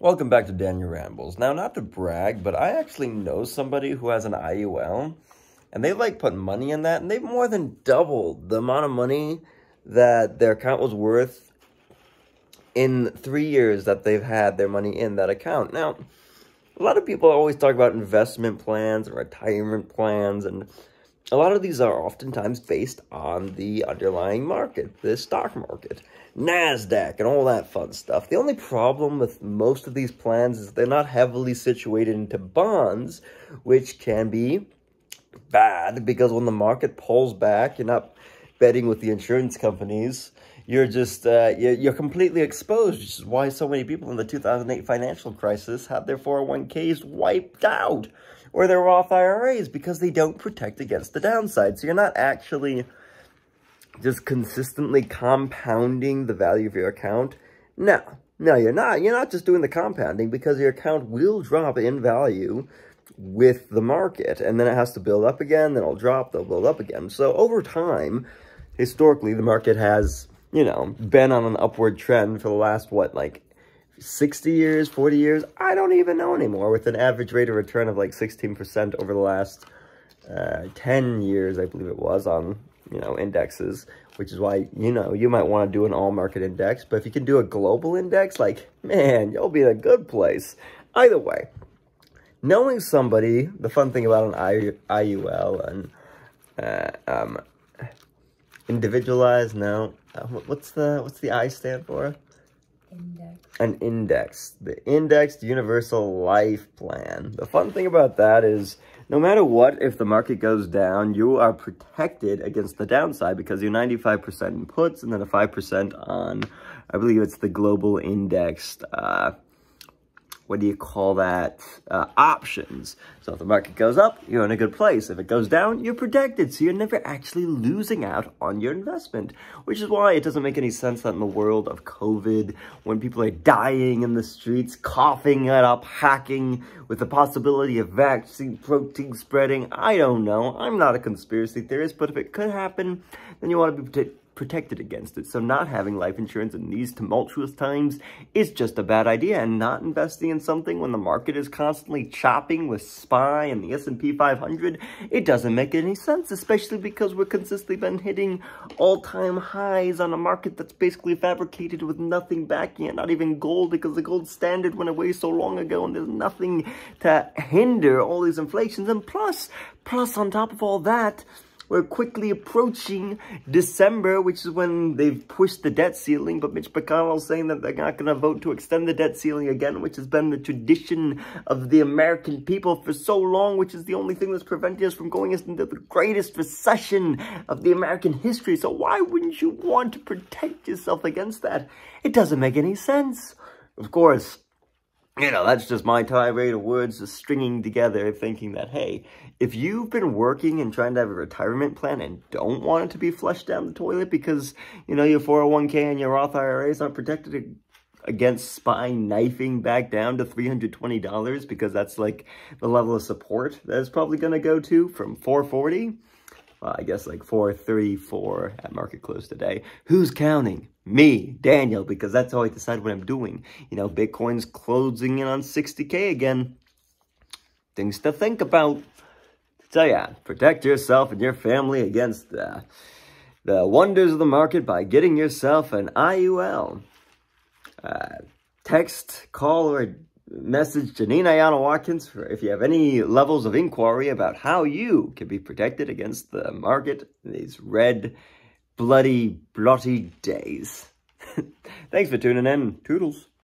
Welcome back to Daniel Rambles. Now, not to brag, but I actually know somebody who has an IUL, and they put money in that, and they've more than doubled the amount of money that their account was worth in 3 years that they've had their money in that account. Now, a lot of people always talk about investment plans and retirement plans, and a lot of these are oftentimes based on the underlying market, the stock market, NASDAQ, and all that fun stuff. The only problem with most of these plans is they're not heavily situated into bonds, which can be bad because when the market pulls back, you're not betting with the insurance companies. You're just, you're completely exposed, which is why so many people in the 2008 financial crisis had their 401ks wiped out or their Roth IRAs because they don't protect against the downside. So you're not actually just consistently compounding the value of your account. No, you're not. You're not just doing the compounding because your account will drop in value with the market. And then it has to build up again, then it'll drop, they'll build up again. So over time, historically, the market has, been on an upward trend for the last, 60 years, 40 years? I don't even know anymore, with an average rate of return of 16% over the last 10 years, I believe it was, on, indexes, which is why, you might want to do an all-market index. But if you can do a global index, man, you'll be in a good place. Either way, knowing somebody, the fun thing about an IUL and individualized, what's the I stand for? Index. An index. The Indexed Universal Life Plan. The fun thing about that is, no matter what, if the market goes down, you are protected against the downside because you're 95% in puts and then a 5% on, I believe it's the global indexed, what do you call that? Options. So if the market goes up, you're in a good place. If it goes down, you're protected. So you're never actually losing out on your investment, which is why it doesn't make any sense that in the world of COVID, when people are dying in the streets, coughing it up, hacking with the possibility of vaccine protein spreading, I don't know. I'm not a conspiracy theorist, but if it could happen, then you want to be protected against it. So not having life insurance in these tumultuous times is just a bad idea, and not investing in something when the market is constantly chopping with SPY and the S&P 500, it doesn't make any sense, especially because we're consistently been hitting all-time highs on a market that's basically fabricated with nothing backing it, not even gold, because the gold standard went away so long ago and there's nothing to hinder all these inflations. And plus on top of all that, we're quickly approaching December, which is when they've pushed the debt ceiling, but Mitch McConnell's saying that they're not going to vote to extend the debt ceiling again, which has been the tradition of the American people for so long, which is the only thing that's preventing us from going into the greatest recession of the American history. So why wouldn't you want to protect yourself against that? It doesn't make any sense. Of course, that's just my tirade of words just stringing together, thinking that, hey, if you've been working and trying to have a retirement plan and don't want it to be flushed down the toilet because, your 401k and your Roth IRAs aren't protected against SPY knifing back down to $320 because that's the level of support that it's probably going to go to from 440. Well, I guess 434 at market close today. Who's counting? Me, Daniel, because that's how I decide what I'm doing. Bitcoin's closing in on 60K again. Things to think about. So yeah, protect yourself and your family against the wonders of the market by getting yourself an IUL. Text, call, or message Janine Ayana Watkins if you have any levels of inquiry about how you can be protected against the market in these red, bloody, blotty days. Thanks for tuning in. Toodles.